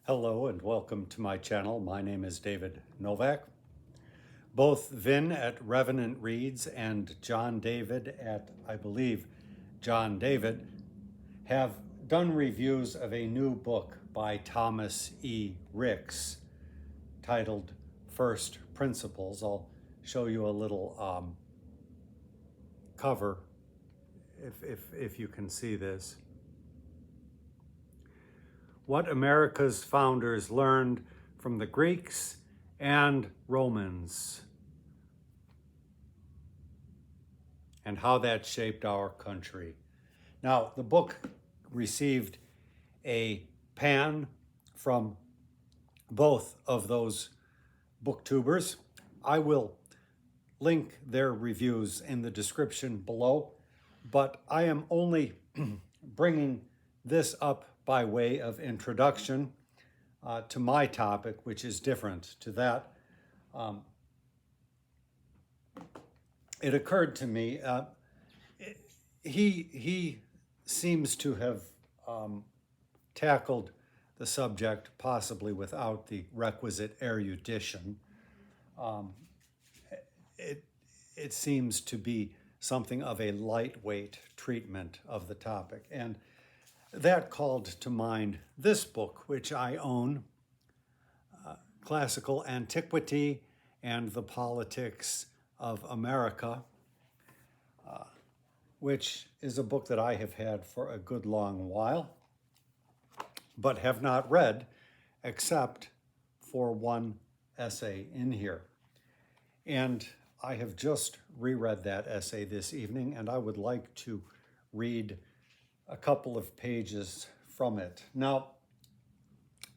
Hello and welcome to my channel. My name is David Novak. Both Vin at Revenant Reads and John David at, I believe, John David have done reviews of a new book by Thomas E. Ricks titled First Principles. I'll show you a little cover if you can see this. What America's founders learned from the Greeks and Romans, and how that shaped our country. Now, the book received a pan from both of those booktubers. I will link their reviews in the description below, but I am only bringing this up by way of introduction to my topic, which is different to that. It occurred to me, he seems to have tackled the subject possibly without the requisite erudition. It seems to be something of a lightweight treatment of the topic, and that called to mind this book, which I own, Classical Antiquity and the Politics of America, which is a book that I have had for a good long while, but have not read except for one essay in here. And I have just reread that essay this evening, and I would like to read a couple of pages from it. Now,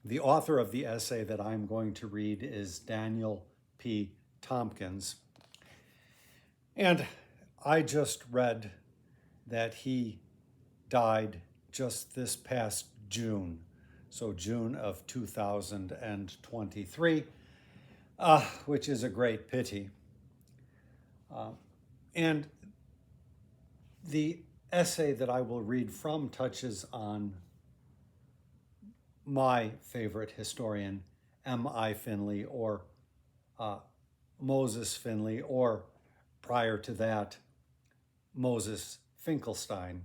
the author of the essay that I'm going to read is Daniel P. Tompkins. And I just read that he died just this past June, so June of 2023, which is a great pity. And the essay that I will read from touches on my favorite historian, M.I. Finley, or Moses Finley, or prior to that, Moses Finkelstein.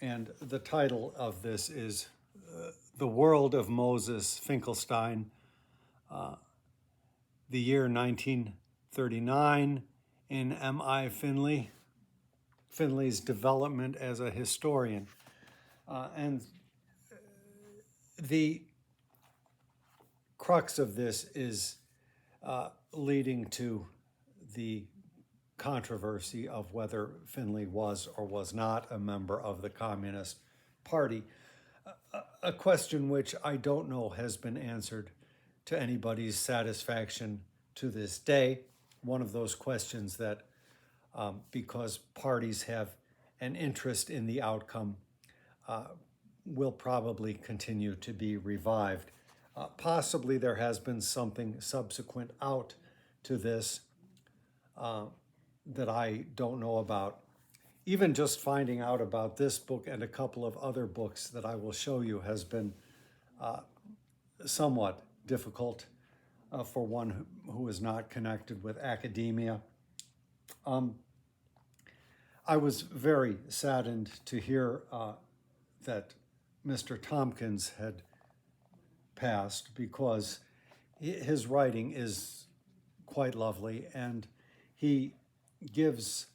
And the title of this is The World of Moses Finkelstein, the year 1939 in M.I. Finley's development as a historian. And the crux of this is leading to the controversy of whether Finley was or was not a member of the Communist Party, a question which I don't know has been answered to anybody's satisfaction to this day. One of those questions that because parties have an interest in the outcome, will probably continue to be revived. Possibly there has been something subsequent out to this that I don't know about. Even just finding out about this book and a couple of other books that I will show you has been somewhat difficult for one who is not connected with academia. I was very saddened to hear that Mr. Tompkins had passed, because his writing is quite lovely, and he gives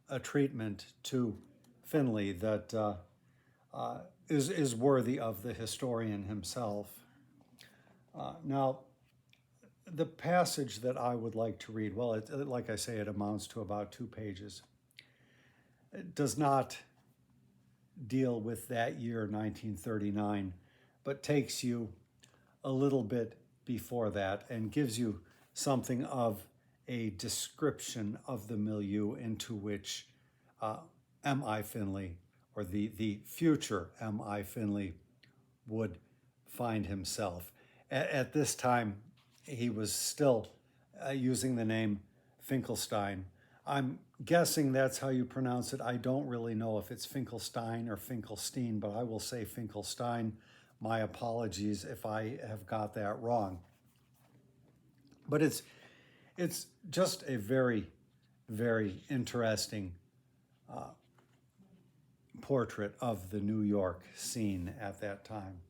a treatment to Finley that is worthy of the historian himself. Now, the passage that I would like to read, well, like I say, it amounts to about 2 pages. It does not deal with that year, 1939, but takes you a little bit before that and gives you something of a description of the milieu into which M.I. Finley, or the future M.I. Finley, would find himself. At this time, he was still using the name Finkelstein. I'm guessing that's how you pronounce it. I don't really know if it's Finkelstein or Finkelstein, but I will say Finkelstein. My apologies if I have got that wrong. But it's just a very, very interesting portrait of the New York scene at that time.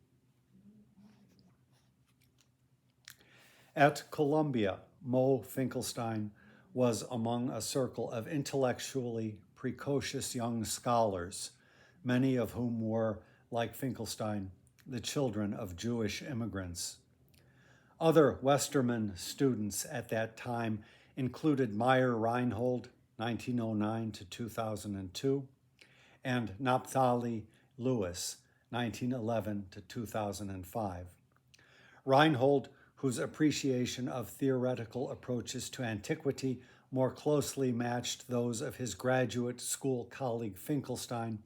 At Columbia, Mo Finkelstein was among a circle of intellectually precocious young scholars, many of whom were, like Finkelstein, the children of Jewish immigrants. Other Westerman students at that time included Meyer Reinhold, 1909 to 2002, and Naphtali Lewis, 1911 to 2005. Reinhold, whose appreciation of theoretical approaches to antiquity more closely matched those of his graduate school colleague Finkelstein,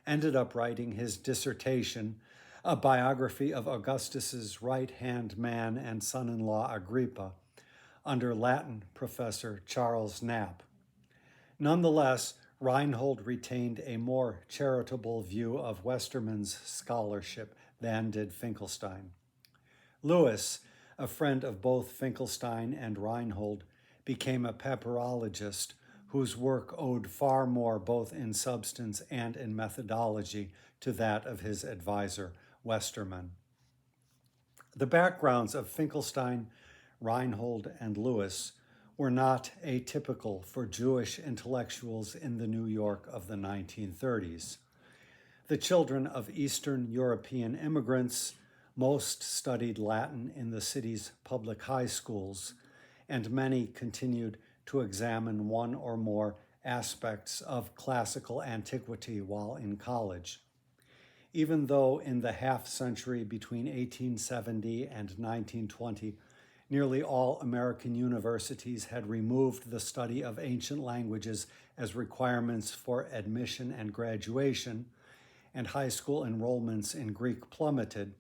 ended up writing his dissertation, a biography of Augustus's right-hand man and son-in-law Agrippa, under Latin professor Charles Knapp. Nonetheless, Reinhold retained a more charitable view of Westerman's scholarship than did Finkelstein. Lewis, a friend of both Finkelstein and Reinhold, became a papyrologist whose work owed far more both in substance and in methodology to that of his advisor, Westerman. The backgrounds of Finkelstein, Reinhold, and Lewis were not atypical for Jewish intellectuals in the New York of the 1930s. The children of Eastern European immigrants, most studied Latin in the city's public high schools, and many continued to examine one or more aspects of classical antiquity while in college. Even though in the half-century between 1870 and 1920, nearly all American universities had removed the study of ancient languages as requirements for admission and graduation, and high school enrollments in Greek plummeted,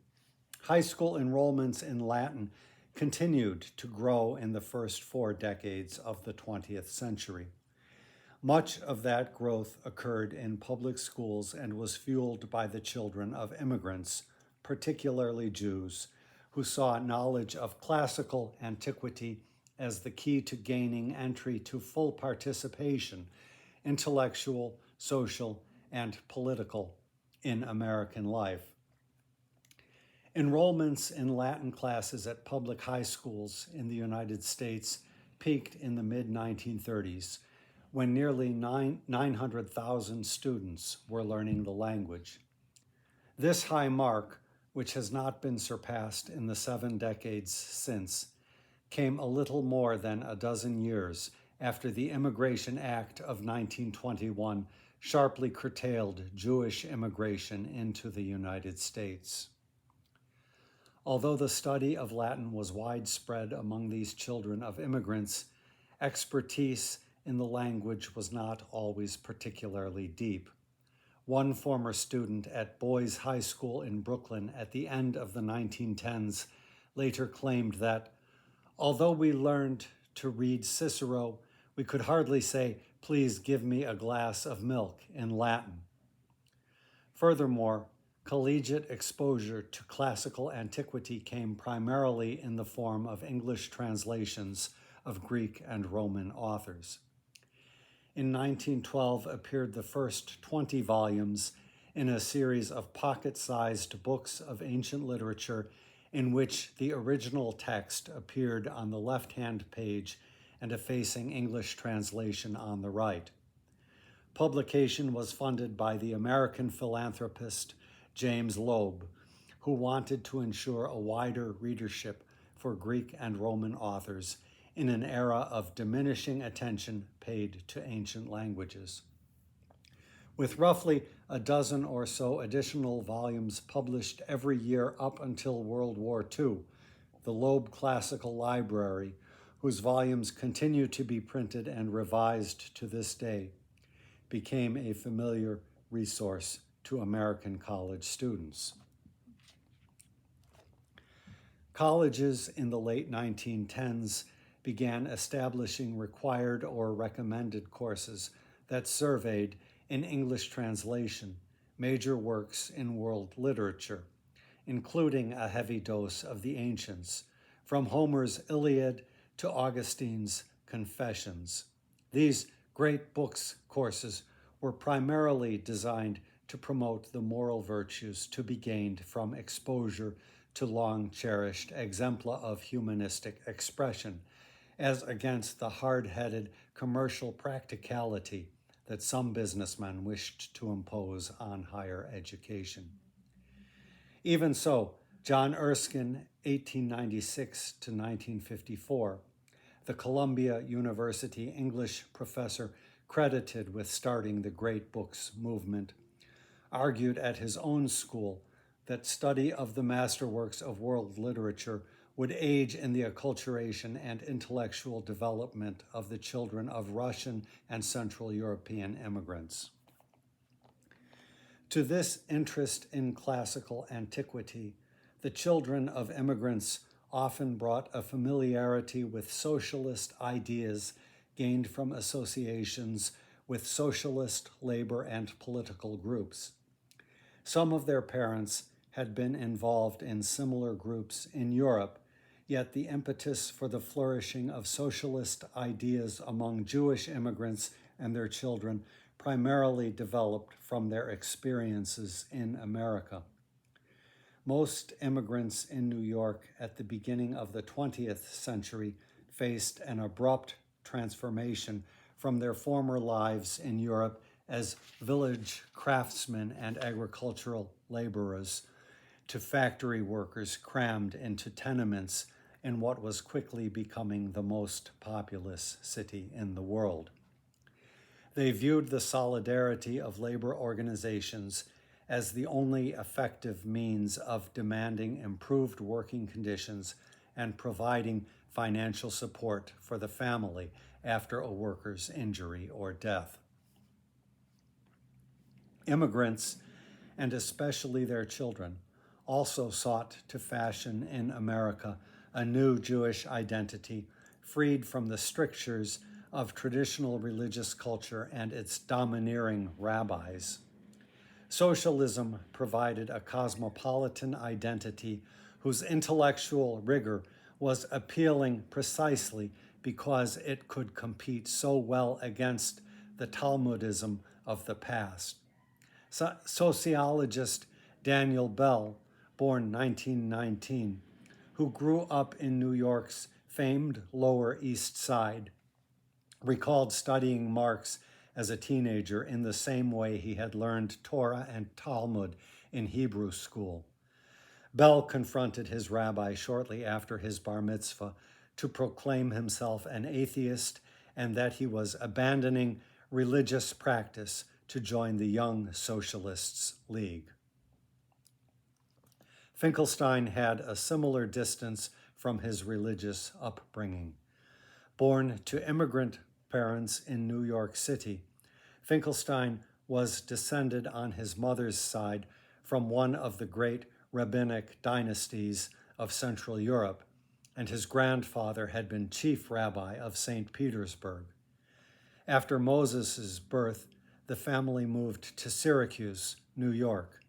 high school enrollments in Latin continued to grow in the first 4 decades of the 20th century. Much of that growth occurred in public schools and was fueled by the children of immigrants, particularly Jews, who saw knowledge of classical antiquity as the key to gaining entry to full participation, intellectual, social, and political, in American life. Enrollments in Latin classes at public high schools in the United States peaked in the mid-1930s, when nearly 900,000 students were learning the language. This high mark, which has not been surpassed in the 7 decades since, came a little more than a dozen years after the Immigration Act of 1921 sharply curtailed Jewish immigration into the United States. Although the study of Latin was widespread among these children of immigrants, expertise in the language was not always particularly deep. One former student at Boys High School in Brooklyn at the end of the 1910s later claimed that, although we learned to read Cicero, we could hardly say, "Please give me a glass of milk," in Latin. Furthermore, collegiate exposure to classical antiquity came primarily in the form of English translations of Greek and Roman authors. In 1912 appeared the first 20 volumes in a series of pocket-sized books of ancient literature in which the original text appeared on the left-hand page and a facing English translation on the right. Publication was funded by the American philanthropist James Loeb, who wanted to ensure a wider readership for Greek and Roman authors in an era of diminishing attention paid to ancient languages. With roughly a dozen or so additional volumes published every year up until World War II, the Loeb Classical Library, whose volumes continue to be printed and revised to this day, became a familiar resource to American college students. Colleges in the late 1910s began establishing required or recommended courses that surveyed, in English translation, major works in world literature, including a heavy dose of the ancients, from Homer's Iliad to Augustine's Confessions. These great books courses were primarily designed to promote the moral virtues to be gained from exposure to long-cherished exempla of humanistic expression, as against the hard-headed commercial practicality that some businessmen wished to impose on higher education. Even so, John Erskine, 1896 to 1954, the Columbia University English professor credited with starting the Great Books movement, argued at his own school that study of the masterworks of world literature would aid in the acculturation and intellectual development of the children of Russian and Central European immigrants. To this interest in classical antiquity, the children of immigrants often brought a familiarity with socialist ideas gained from associations with socialist labor and political groups. Some of their parents had been involved in similar groups in Europe, yet the impetus for the flourishing of socialist ideas among Jewish immigrants and their children primarily developed from their experiences in America. Most immigrants in New York at the beginning of the 20th century faced an abrupt transformation from their former lives in Europe as village craftsmen and agricultural laborers to factory workers crammed into tenements in what was quickly becoming the most populous city in the world. They viewed the solidarity of labor organizations as the only effective means of demanding improved working conditions and providing financial support for the family after a worker's injury or death. Immigrants, and especially their children, also sought to fashion in America a new Jewish identity freed from the strictures of traditional religious culture and its domineering rabbis. Socialism provided a cosmopolitan identity whose intellectual rigor was appealing precisely because it could compete so well against the Talmudism of the past. Sociologist Daniel Bell, born 1919, who grew up in New York's famed Lower East Side, recalled studying Marx as a teenager in the same way he had learned Torah and Talmud in Hebrew school. Bell confronted his rabbi shortly after his bar mitzvah to proclaim himself an atheist and that he was abandoning religious practice to join the Young Socialists League. Finkelstein had a similar distance from his religious upbringing. Born to immigrant parents in New York City, Finkelstein was descended on his mother's side from one of the great rabbinic dynasties of Central Europe, and his grandfather had been chief rabbi of St. Petersburg. After Moses' birth, the family moved to Syracuse, New York.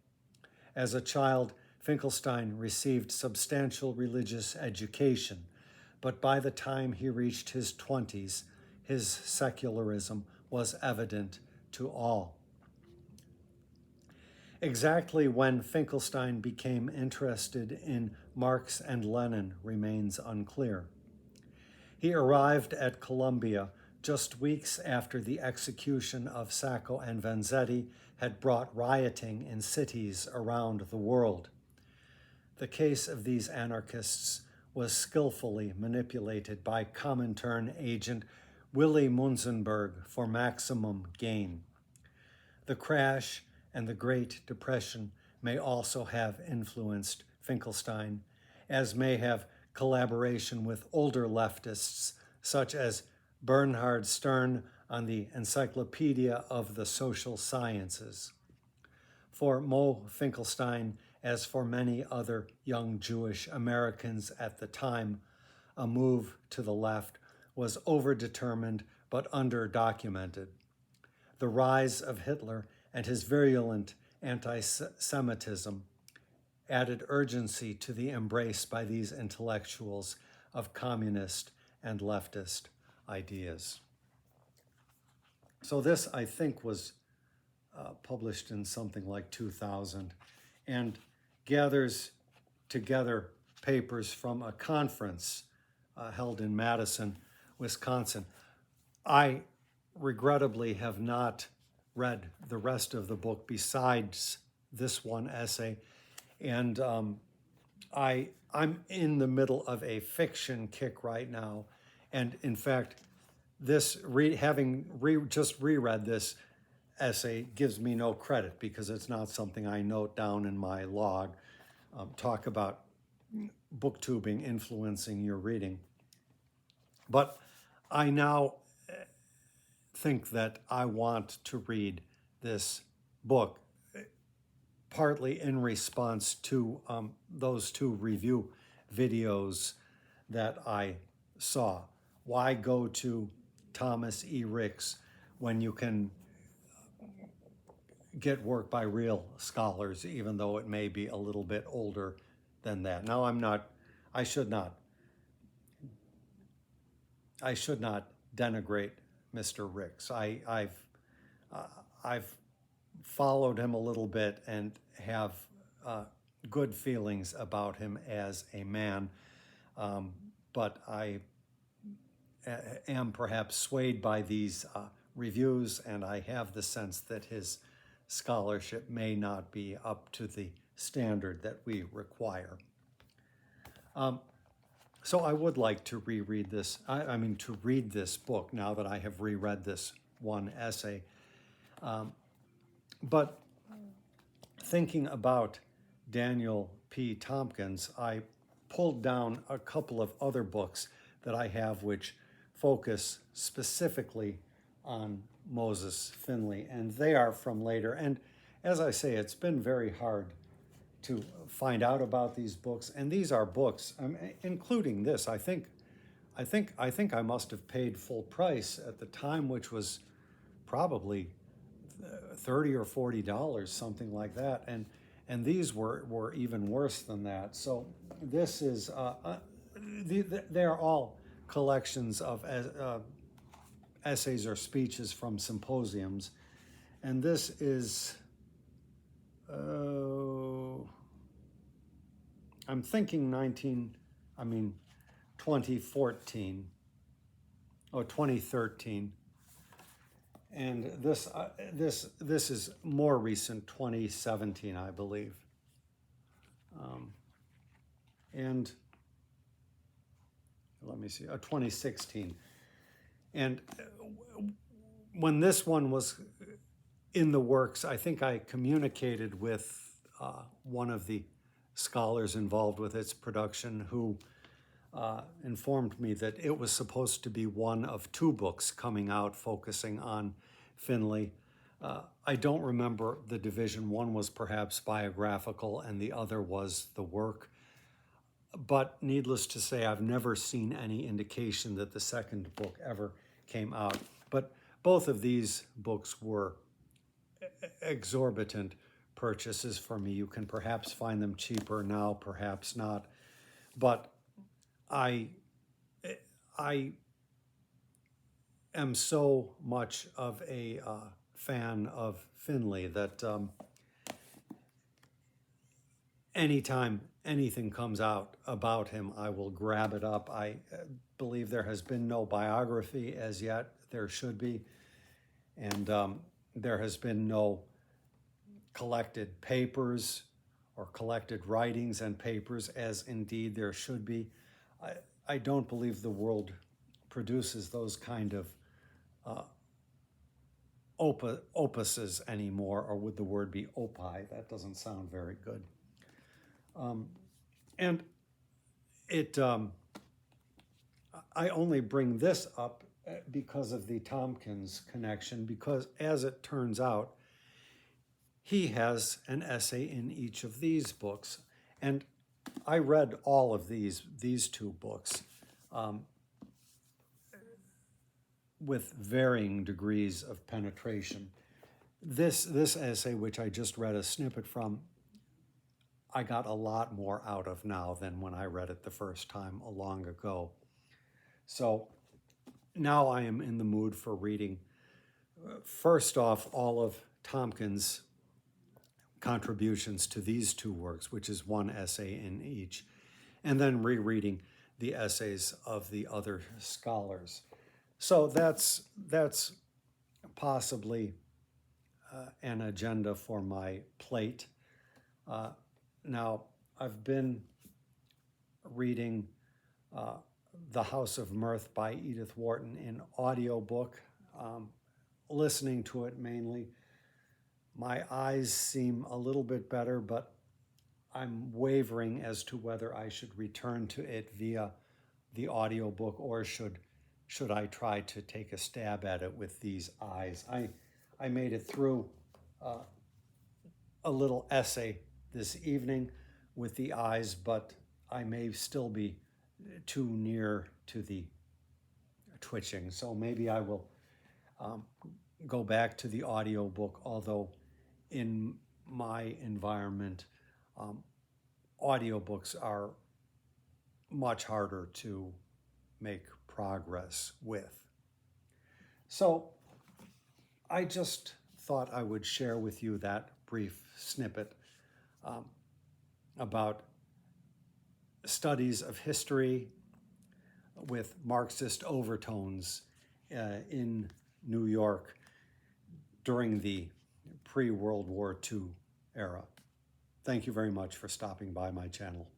As a child, Finkelstein received substantial religious education, but by the time he reached his 20s, his secularism was evident to all. Exactly when Finkelstein became interested in Marx and Lenin remains unclear. He arrived at Columbia just weeks after the execution of Sacco and Vanzetti had brought rioting in cities around the world. The case of these anarchists was skillfully manipulated by Comintern agent Willy Munzenberg for maximum gain. The crash and the Great Depression may also have influenced Finkelstein, as may have collaboration with older leftists, such as Bernhard Stern on the Encyclopedia of the Social Sciences. For Mo Finkelstein, as for many other young Jewish Americans at the time, a move to the left was overdetermined but underdocumented. The rise of Hitler and his virulent anti-Semitism, added urgency to the embrace by these intellectuals of communist and leftist ideas. So this, I think, was published in something like 2000 and gathers together papers from a conference held in Madison, Wisconsin. I regrettably have not read the rest of the book besides this one essay, and I'm in the middle of a fiction kick right now, and in fact, this just reread this essay gives me no credit because it's not something I note down in my log. Talk about booktubing influencing your reading. But I now think that I want to read this book, partly in response to those two review videos that I saw. Why go to Thomas E. Ricks when you can get work by real scholars, even though it may be a little bit older than that? Now, I should not denigrate Mr. Ricks. I've followed him a little bit and have good feelings about him as a man, but I am perhaps swayed by these reviews, and I have the sense that his scholarship may not be up to the standard that we require. So I would like to reread this, to read this book now that I have reread this one essay. But thinking about Daniel P. Tompkins, I pulled down a couple of other books that I have which focus specifically on Moses Finley, and they are from later. And as I say, it's been very hard to find out about these books, and these are books, including this. I think I must have paid full price at the time, which was probably $30 or $40, something like that, and these were even worse than that. So this is they are all collections of essays or speeches from symposiums, and this is. I'm thinking 2014 or 2013, and this is more recent, 2017, I believe, and let me see, 2016, and when this one was in the works, I think I communicated with one of the scholars involved with its production who informed me that it was supposed to be one of two books coming out focusing on Finley. I don't remember the division. One was perhaps biographical and the other was the work. But needless to say, I've never seen any indication that the second book ever came out. But both of these books were exorbitant purchases for me. You can perhaps find them cheaper now, perhaps not. But I am so much of a fan of Finley that anytime anything comes out about him, I will grab it up. I believe there has been no biography as yet. There should be. And there has been no collected papers or collected writings and papers, as indeed there should be. I don't believe the world produces those kind of opuses anymore, or would the word be opi? That doesn't sound very good. And it, I only bring this up because of the Tompkins connection, because as it turns out, he has an essay in each of these books. And I read all of these two books with varying degrees of penetration. This essay, which I just read a snippet from, I got a lot more out of now than when I read it the first time long ago. So now I am in the mood for reading, first off, all of Tompkins' contributions to these two works, which is one essay in each, and then rereading the essays of the other scholars. So that's possibly an agenda for my plate. Now, I've been reading The House of Mirth by Edith Wharton in audiobook, listening to it mainly. My eyes seem a little bit better, but I'm wavering as to whether I should return to it via the audiobook or should I try to take a stab at it with these eyes. I made it through a little essay this evening with the eyes, but I may still be too near to the twitching. So maybe I will go back to the audiobook, although in my environment, audiobooks are much harder to make progress with. So I just thought I would share with you that brief snippet about studies of history with Marxist overtones in New York during the pre-World War II era. Thank you very much for stopping by my channel.